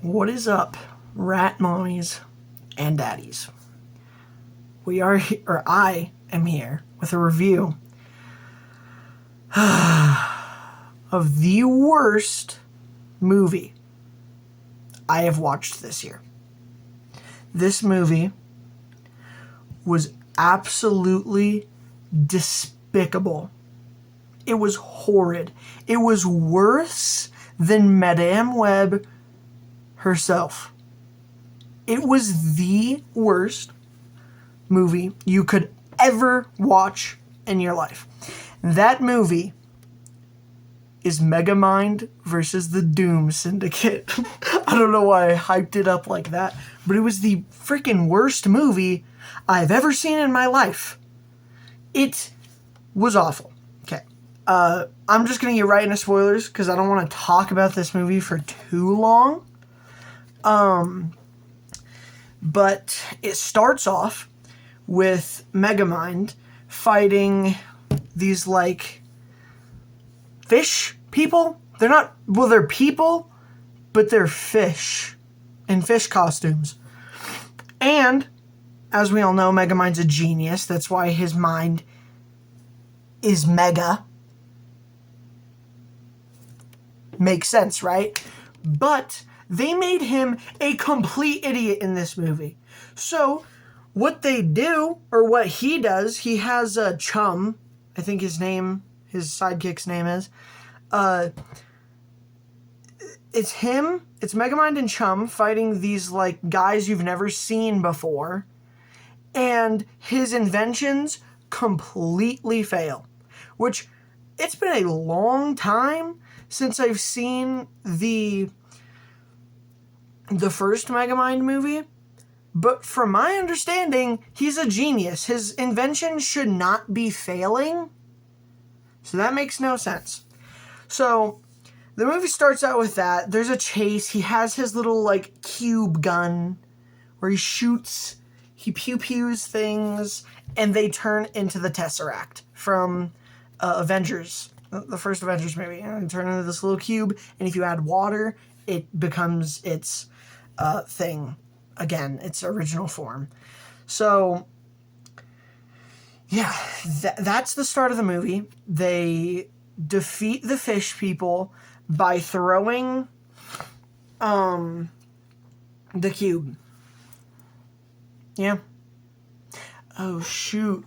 What is up, rat mommies and daddies? I am here with a review of the worst movie I have watched this year. This movie was absolutely despicable. It was horrid. It was worse than Madame Web herself. It was the worst movie you could ever watch in your life. That movie is Megamind versus the Doom Syndicate. I don't know why I hyped it up like that, but it was the freaking worst movie I've ever seen in my life. It was awful. Okay. I'm just going to get right into spoilers because I don't want to talk about this movie for too long. But it starts off with Megamind fighting these, fish people? They're people, but they're fish in fish costumes. And, as we all know, Megamind's a genius. That's why his mind is mega. Makes sense, right? But they made him a complete idiot in this movie. So, what they do, or what he does, he has a chum. I think his sidekick's name is. It's him, it's Megamind and Chum fighting these, guys you've never seen before. And his inventions completely fail. Which, it's been a long time since I've seen the first Megamind movie, but from my understanding, he's a genius. His invention should not be failing, so that makes no sense. So, the movie starts out with that. There's a chase. He has his little, cube gun where he shoots, he pew-pews things, and they turn into the Tesseract from Avengers, the first Avengers movie. They turn into this little cube, and if you add water, it becomes its thing again, its original form. So, yeah, that's the start of the movie. They defeat the fish people by throwing the cube. Yeah. Oh, shoot.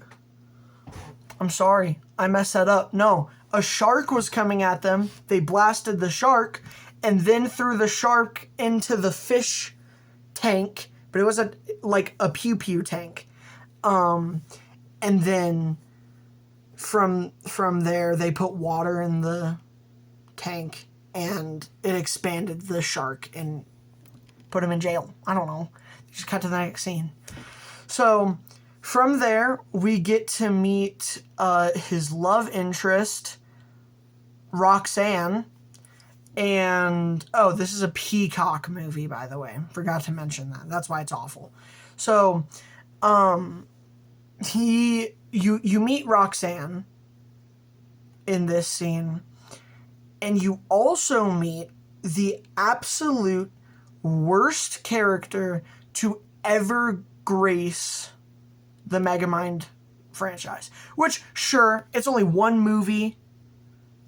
I'm sorry. I messed that up. No, a shark was coming at them. They blasted the shark and then threw the shark into the fish tank, but it was a pew-pew tank. And then from there, they put water in the tank, and it expanded the shark and put him in jail. I don't know. Just cut to the next scene. So, from there, we get to meet his love interest, Roxanne. And, this is a Peacock movie, by the way. Forgot to mention that. That's why it's awful. So, you meet Roxanne in this scene, and you also meet the absolute worst character to ever grace the Megamind franchise. Which, sure, it's only one movie,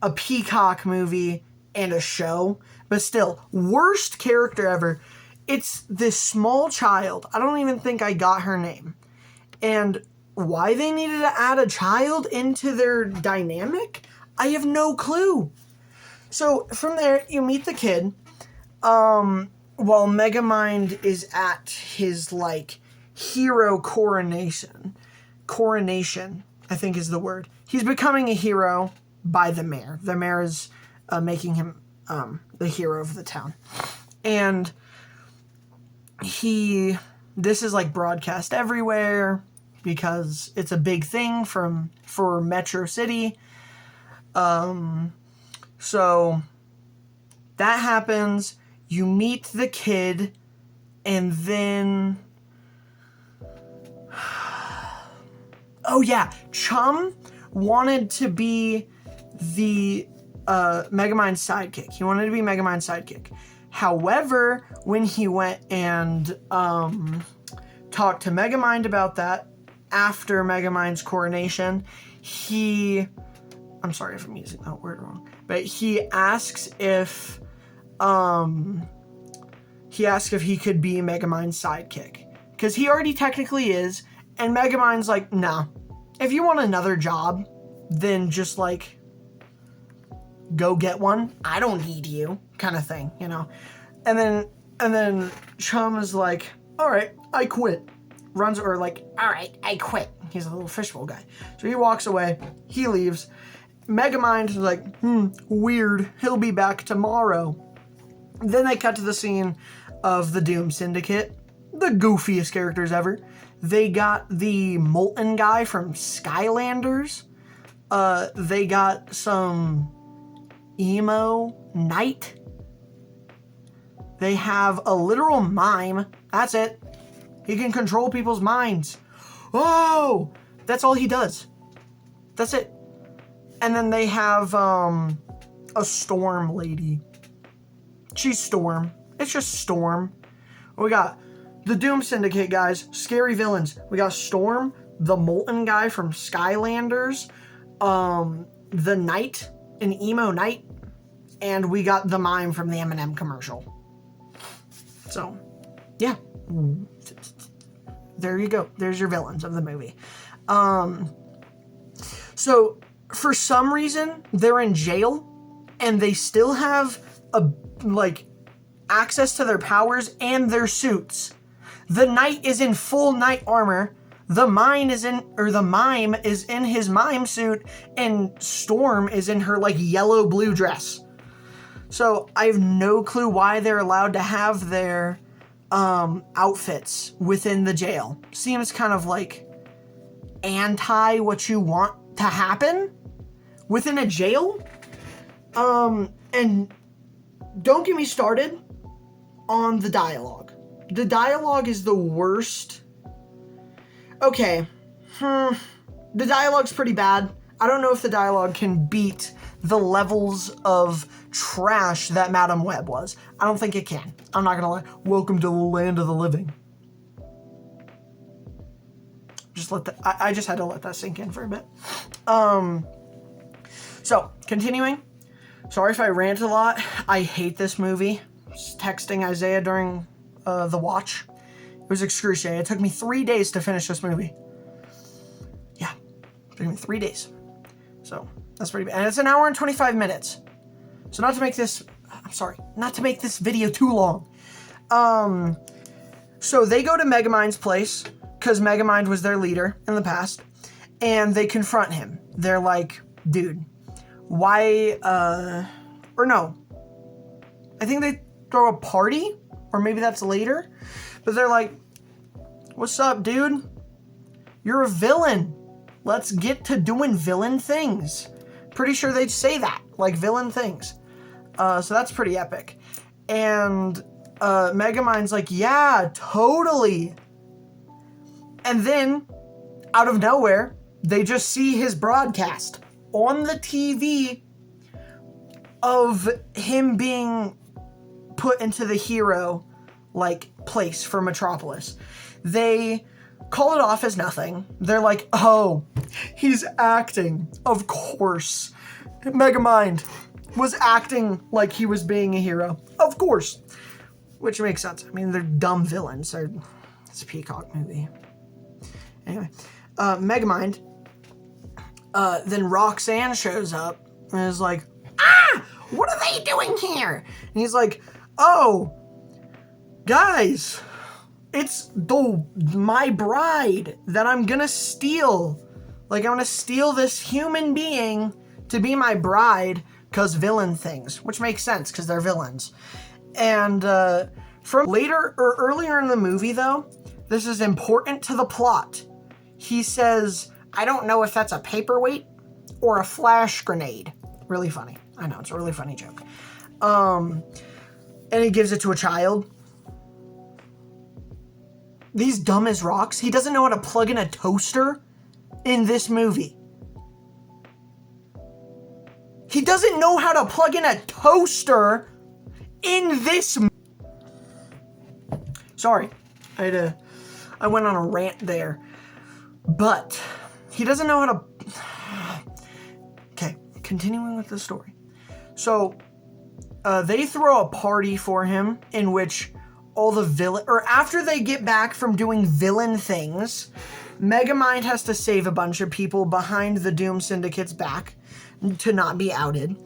a Peacock movie, and a show, but still, worst character ever. It's this small child. I don't even think I got her name. And why they needed to add a child into their dynamic, I have no clue. So, from there, you meet the kid, while Megamind is at his, hero coronation. Coronation, I think is the word. He's becoming a hero by the mayor. The mayor is making him the hero of the town. And this is broadcast everywhere because it's a big thing for Metro City. So that happens. You meet the kid, and then Chum wanted to be the Megamind's sidekick. He wanted to be Megamind's sidekick. However, when he went and talked to Megamind about that, after Megamind's coronation, I'm sorry if I'm using that word wrong, but he asks if he could be Megamind's sidekick. Because he already technically is, and Megamind's like, nah. If you want another job, then just like go get one. I don't need you, kind of thing, you know. And then Chum is like, all right, I quit. All right, I quit. He's a little fishbowl guy. So he walks away. He leaves. Megamind is like, weird. He'll be back tomorrow. Then they cut to the scene of the Doom Syndicate. The goofiest characters ever. They got the Molten guy from Skylanders. They got some emo knight. They have a literal mime. That's it. He can control people's minds. Oh! That's all he does. That's it. And then they have a Storm lady. She's Storm. It's just Storm. We got the Doom Syndicate guys, scary villains. We got Storm, the Molten guy from Skylanders, the Knight, an emo knight, and we got the mime from the M&M commercial. So, yeah. There you go. There's your villains of the movie. So, for some reason, they're in jail, and they still have access to their powers and their suits. The knight is in full knight armor. The mime is in his mime suit, and Storm is in her yellow-blue dress. So I have no clue why they're allowed to have their outfits within the jail. Seems kind of anti what you want to happen within a jail. And don't get me started on the dialogue. The dialogue is the worst. Okay. The dialogue's pretty bad. I don't know if the dialogue can beat the levels of trash that Madam Web was. I don't think it can. I'm not gonna lie. Welcome to the land of the living. I just had to let that sink in for a bit. So, continuing. Sorry if I rant a lot. I hate this movie. I was texting Isaiah during the watch. It was excruciating. It took me 3 days to finish this movie. Yeah. It took me 3 days. So, that's pretty bad. And it's 1 hour and 25 minutes. So not to make this video too long. So they go to Megamind's place, because Megamind was their leader in the past, and they confront him. They're like, dude, why, or no. I think they throw a party, or maybe that's later. But they're like, what's up, dude? You're a villain. Let's get to doing villain things. Pretty sure they'd say that, villain things. So that's pretty epic. And Megamind's like, yeah, totally. And then, out of nowhere, they just see his broadcast on the TV of him being put into the hero, place for Metropolis. They call it off as nothing. They're like, oh, he's acting. Of course. Megamind was acting like he was being a hero. Of course. Which makes sense. I mean, they're dumb villains. It's a Peacock movie. Anyway. Megamind. Then Roxanne shows up and is like, what are they doing here? And he's like, oh, guys, it's my bride that I'm gonna steal. I'm gonna steal this human being to be my bride, because villain things, which makes sense, because they're villains. And from later, or earlier in the movie, though, this is important to the plot. He says, I don't know if that's a paperweight or a flash grenade. Really funny. I know, it's a really funny joke. And he gives it to a child. He's dumb as rocks. He doesn't know how to plug in a toaster in this movie. He doesn't know how to plug in a toaster in this movie. Sorry, I went on a rant there. But he doesn't know how to... Okay, continuing with the story. So, they throw a party for him in which all the villain... Or after they get back from doing villain things, Megamind has to save a bunch of people behind the Doom Syndicate's back to not be outed.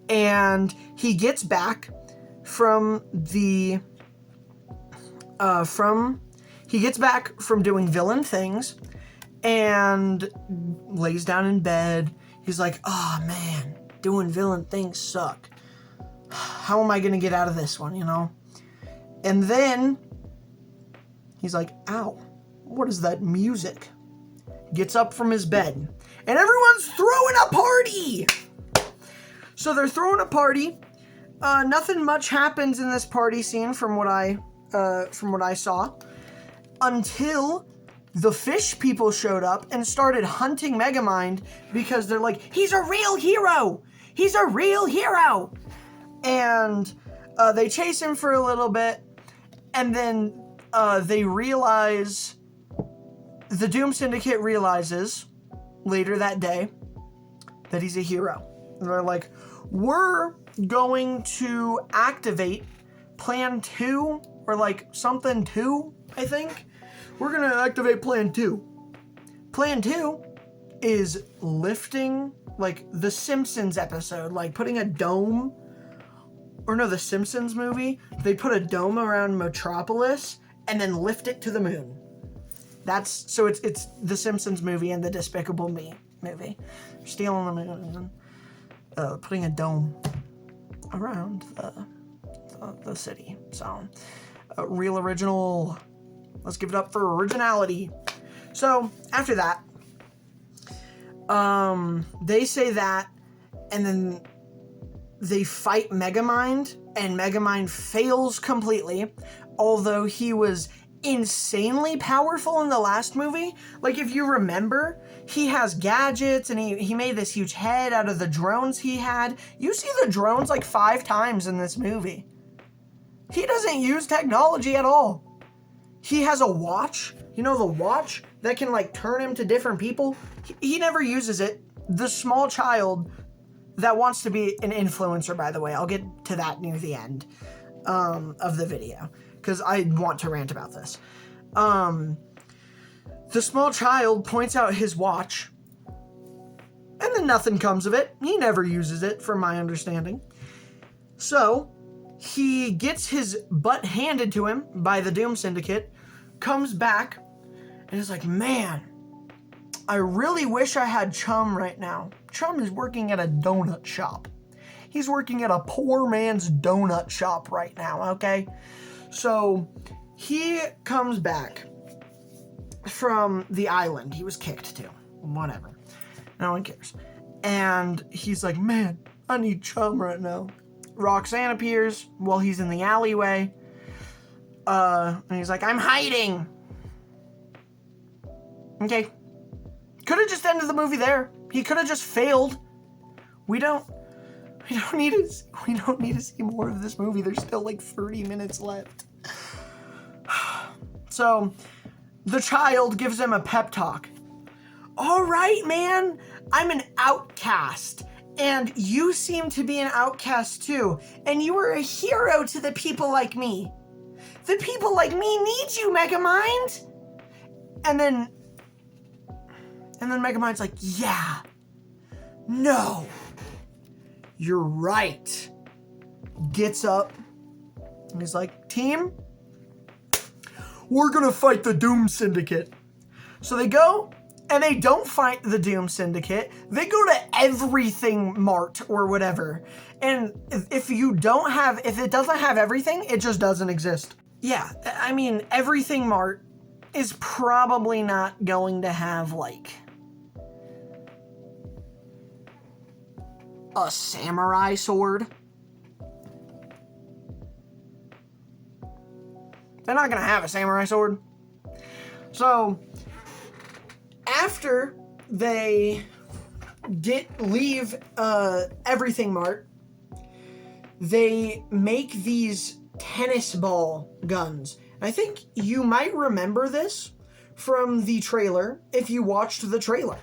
And he gets back from the... He gets back from doing villain things and lays down in bed. He's like, oh man, doing villain things suck. How am I going to get out of this one, you know? And then he's like, ow, what is that music? Gets up from his bed and everyone's throwing a party. So they're throwing a party. Nothing much happens in this party scene from what I saw, until the fish people showed up and started hunting Megamind because they're like, he's a real hero! He's a real hero! And they chase him for a little bit, and then they realize, the Doom Syndicate realizes later that day that he's a hero. And they're like, we're going to activate Plan 2, or like something 2, I think. We're going to activate Plan 2. Plan 2 is lifting, like the Simpsons episode, like putting a dome, or no, the Simpsons movie, they put a dome around Metropolis and then lift it to the moon. So it's the Simpsons movie and the Despicable Me movie. Stealing the moon and putting a dome around the city. So, real original. Let's give it up for originality. So, after that, they say that, and then they fight Megamind, and Megamind fails completely, although he was insanely powerful in the last movie. Like, if you remember, he has gadgets, and he made this huge head out of the drones he had. You see the drones like 5 times in this movie. He doesn't use technology at all. He has a watch, you know, the watch that can like turn him to different people. He never uses it. The small child that wants to be an influencer, by the way, I'll get to that near the end of the video, because I want to rant about this. The small child points out his watch, and then nothing comes of it. He never uses it, from my understanding. So he gets his butt handed to him by the Doom Syndicate, comes back, and is like, man, I really wish I had Chum right now. Chum is working at a donut shop. He's working at a poor man's donut shop right now, okay? So he comes back from the island he was kicked to. Whatever. No one cares. And he's like, man, I need Chum right now. Roxanne appears while he's in the alleyway. And he's like, I'm hiding. Okay. Could have just ended the movie there. He could have just failed. We don't need to see more of this movie. There's still like 30 minutes left. So the child gives him a pep talk. All right, man, I'm an outcast. And you seem to be an outcast too. And you were a hero to the people like me. The people like me need you, Megamind. And then Megamind's like, yeah, no, you're right. Gets up and he's like, team, we're gonna fight the Doom Syndicate. So they go, and they don't fight the Doom Syndicate. They go to Everything Mart or whatever. And if it doesn't have everything, it just doesn't exist. Yeah, I mean, Everything Mart is probably not going to have, like, a samurai sword. They're not going to have a samurai sword. So after they leave Everything Mart, they make these tennis ball guns, I think you might remember this from the trailer if you watched the trailer.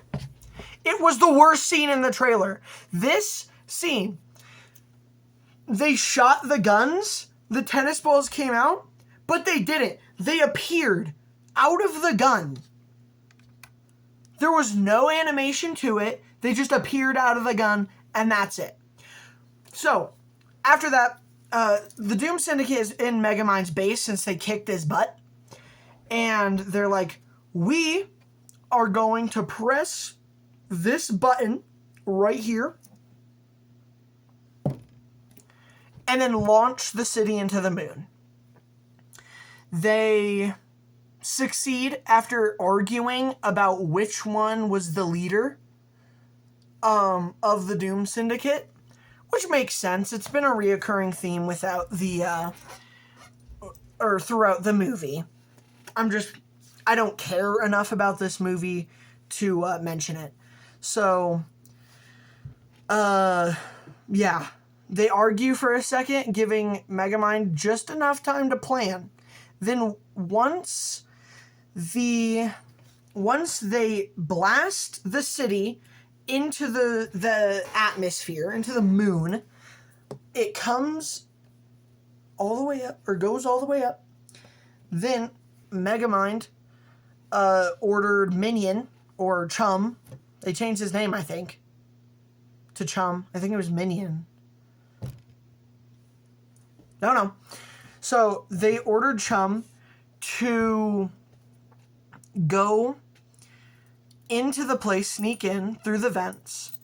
It was the worst scene in the trailer. This scene, they shot the guns, the tennis balls came out, but they didn't. They appeared out of the gun. There was no animation to it. They just appeared out of the gun, and that's it. So, after that, the Doom Syndicate is in Megamind's base since they kicked his butt. And they're like, we are going to press this button right here and then launch the city into the moon. They succeed after arguing about which one was the leader of the Doom Syndicate, which makes sense. It's been a reoccurring theme throughout the movie. I don't care enough about this movie to mention it. So, yeah. They argue for a second, giving Megamind just enough time to plan. Then once they blast the city into the atmosphere, into the moon, it comes all the way up, or goes all the way up. Then Megamind ordered Minion, or Chum. They changed his name, I think, to Chum. I think it was Minion. No. So they ordered Chum to go into the place, sneak in through the vents,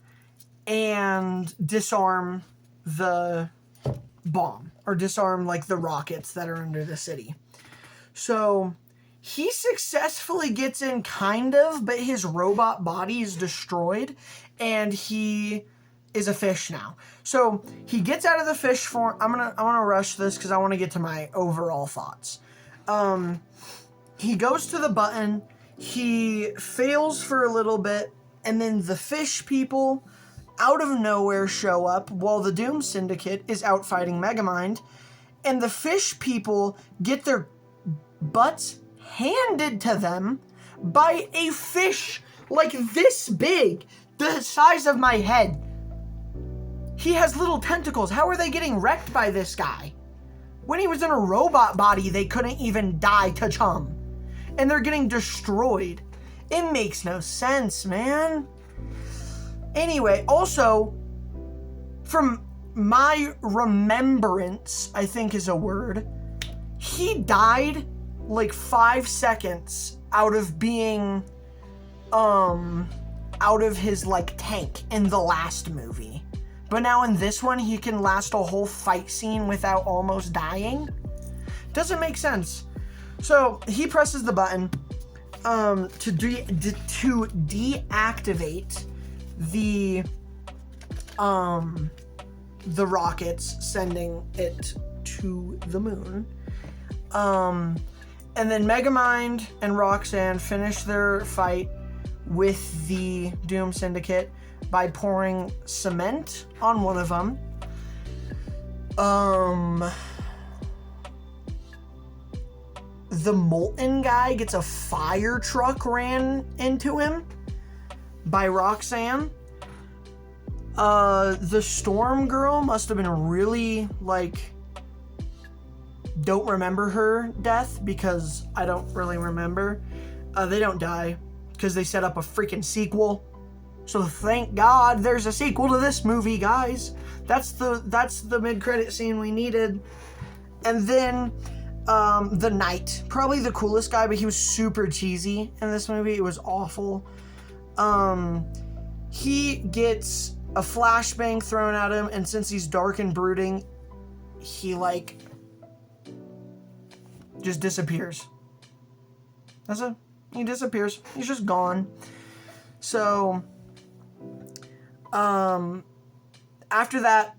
and disarm the bomb, or disarm, like, the rockets that are under the city. So he successfully gets in, kind of, but his robot body is destroyed, and he is a fish now. So he gets out of the fish form. I'm gonna rush this because I want to get to my overall thoughts. He goes to the button. He fails for a little bit, and then the fish people out of nowhere show up while the Doom Syndicate is out fighting Megamind, and the fish people get their butts handed to them by a fish like this big, the size of my head. He has little tentacles. How are they getting wrecked by this guy? When he was in a robot body, they couldn't even die to Chum. And they're getting destroyed. It makes no sense, man. Anyway, also, from my remembrance, I think is a word, he died like 5 seconds out of being, out of his, like, tank in the last movie. But now in this one, he can last a whole fight scene without almost dying? Doesn't make sense. So he presses the button to deactivate the rockets, sending it to the moon. And then Megamind and Roxanne finish their fight with the Doom Syndicate by pouring cement on one of them. The Molten guy gets a fire truck ran into him by Roxanne. The Storm girl must have been really, like, don't remember her death because I don't really remember. They don't die because they set up a freaking sequel. So thank God there's a sequel to this movie, guys. That's the mid-credit scene we needed. And then the Knight, probably the coolest guy, but he was super cheesy in this movie. It was awful. He gets a flashbang thrown at him, and since he's dark and brooding, he, like, just disappears. He disappears. He's just gone. So, after that,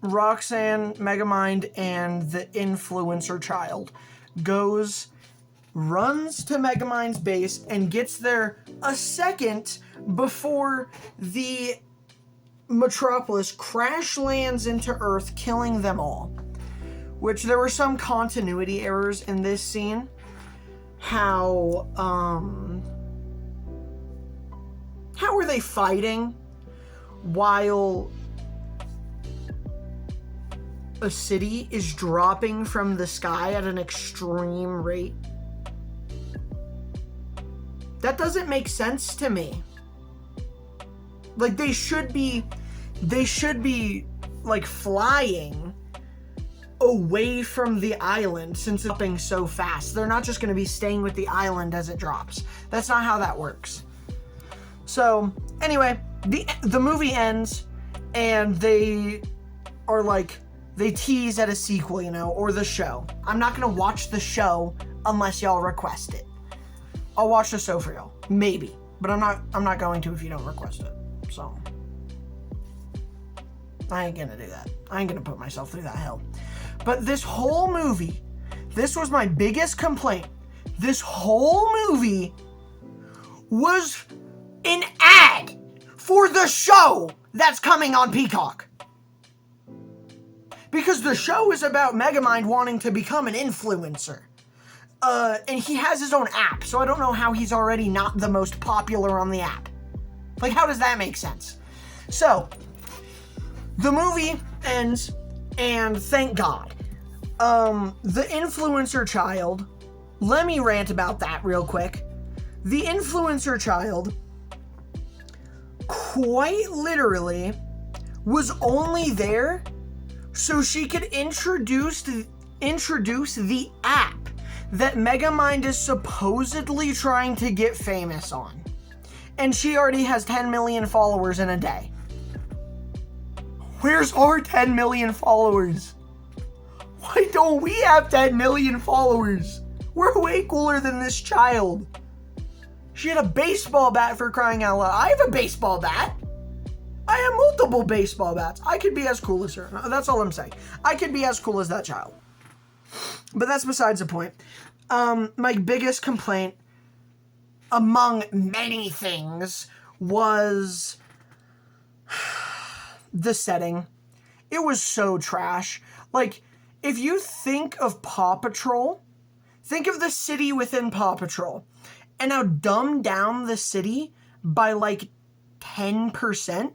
Roxanne, Megamind, and the influencer child runs to Megamind's base and gets there a second before the Metropolis crash lands into Earth, killing them all. which there were some continuity errors in this scene. How were they fighting while a city is dropping from the sky at an extreme rate? That doesn't make sense to me. Like, they should be like flying away from the island since it's dropping so fast. They're not just going to be staying with the island as it drops. That's not how that works. So anyway, the movie ends and they are like, they tease at a sequel, you know, or the show. I'm not going to watch the show unless y'all request it. I'll watch the show for y'all, maybe, but I'm not going to if you don't request it. So I ain't gonna do that. I ain't gonna put myself through that hell. But this whole movie, this was my biggest complaint. This whole movie was an ad for the show that's coming on Peacock. Because the show is about Megamind wanting to become an influencer. And he has his own app, so I don't know how he's already not the most popular on the app. Like, how does that make sense? So, the movie ends, and thank God. The influencer child, let me rant about that real quick. The influencer child quite literally was only there so she could introduce the app that Megamind is supposedly trying to get famous on. And she already has 10 million followers in a day. Where's our 10 million followers? Why don't we have 10 million followers? We're way cooler than this child. She had a baseball bat, for crying out loud. I have a baseball bat. I have multiple baseball bats. I could be as cool as her. That's all I'm saying. I could be as cool as that child. But that's besides the point. My biggest complaint, among many things, was the setting. It was so trash. Like, if you think of Paw Patrol, think of the city within Paw Patrol, and now dumb down the city by like 10%.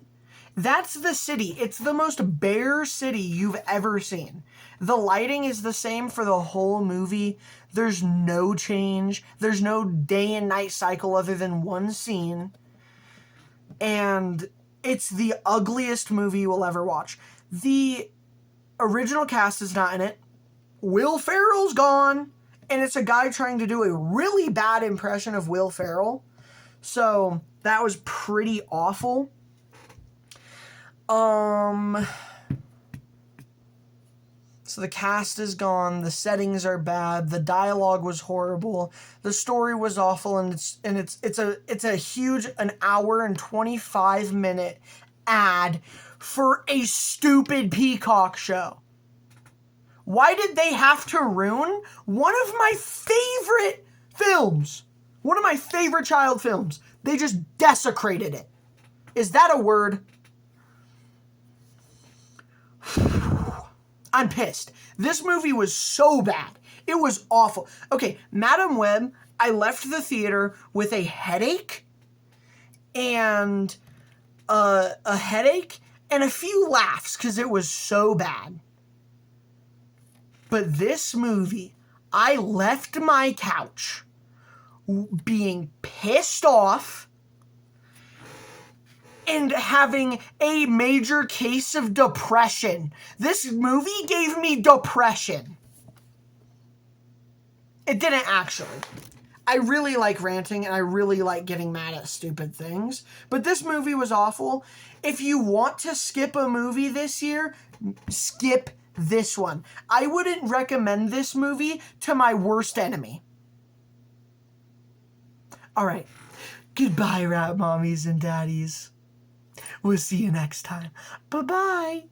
That's the city. It's the most bare city you've ever seen. The lighting is the same for the whole movie. There's no change. There's no day and night cycle other than one scene. And it's the ugliest movie you will ever watch. The original cast is not in it. Will Ferrell's gone. And it's a guy trying to do a really bad impression of Will Ferrell. So that was pretty awful. So the cast is gone, the settings are bad, the dialogue was horrible, the story was awful, and it's a huge an hour and 25-minute ad for a stupid Peacock show. Why did they have to ruin one of my favorite films? One of my favorite child films. They just desecrated it. Is that a word? I'm pissed. This movie was so bad. It was awful. Okay, Madam Web, I left the theater with a headache and a few laughs because it was so bad. But this movie, I left my couch being pissed off and having a major case of depression. This movie gave me depression. It didn't actually. I really like ranting and I really like getting mad at stupid things. But this movie was awful. If you want to skip a movie this year, skip this one. I wouldn't recommend this movie to my worst enemy. Alright. Goodbye, rat mommies and daddies. We'll see you next time. Bye-bye.